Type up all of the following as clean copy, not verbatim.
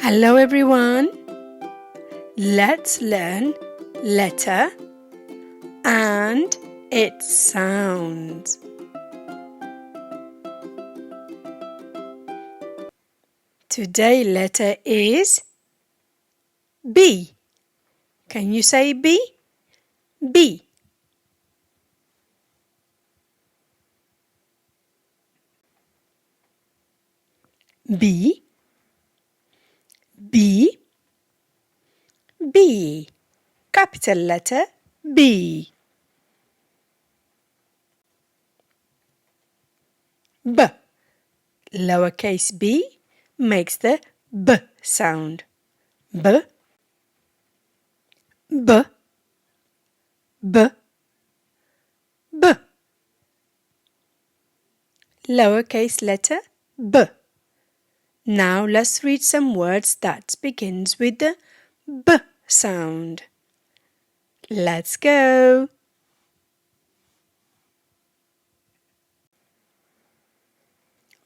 Hello everyone. Let's learn letter and its sounds. Today letter is B. Can you say B? B. B. B. B. Capital letter B. B. Lowercase b makes the B sound. B. B. B. B. Lowercase letter B. Now let's read some words that begins with the B sound. Let's go.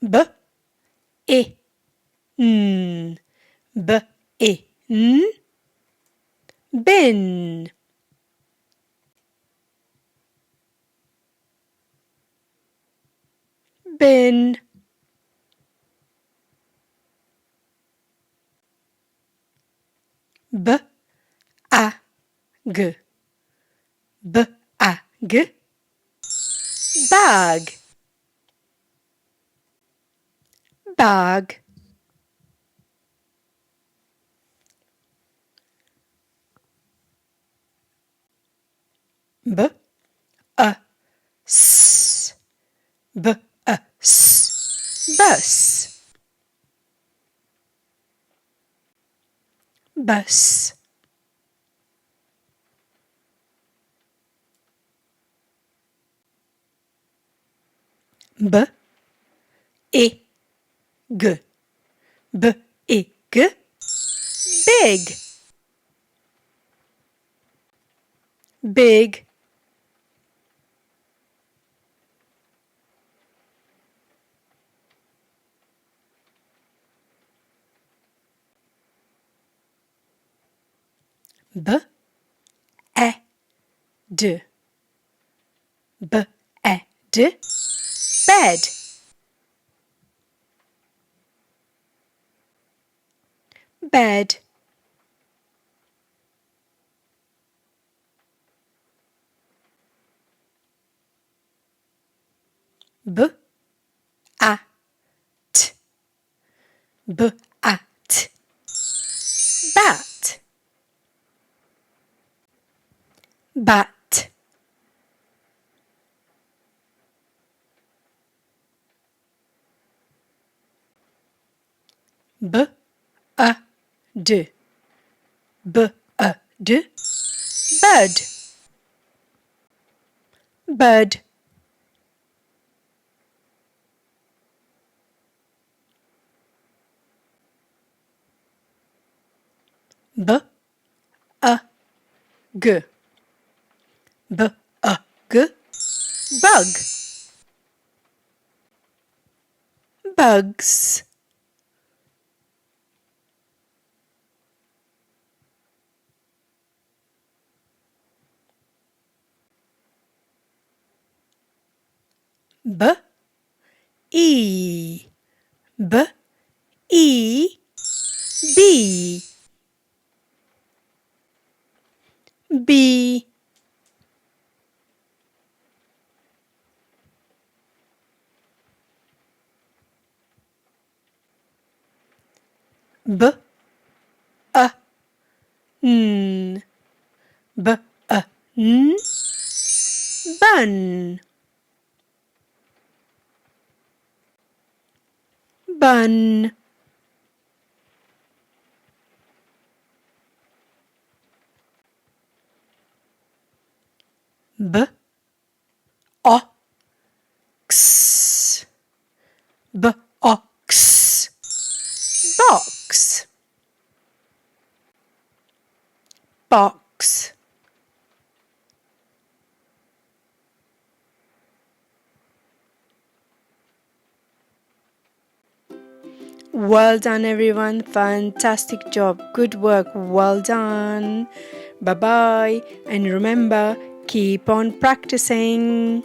B, I, N. B, I, N. Bin. Bin. B, A, G. B, A, G. Bag. Bag. B, A, S. B, A, S. Bus. Bus. B, I, G. B, I, G. Big. Big. B, E, D. B, E, D. Bed. Bed. B, A, T. B, A, T. Bat. Bat. B, A, D. B, A, D. Bud. Bud. B, A, G. B, A, G. Bug. Bugs. B, E. B, E. B. B. B, A, N. B, A, N. Bun. Bun. B, ox. B, ox. Box. Box. Well done, everyone. Fantastic job. Good work. Well done. Bye bye. And remember, keep on practicing.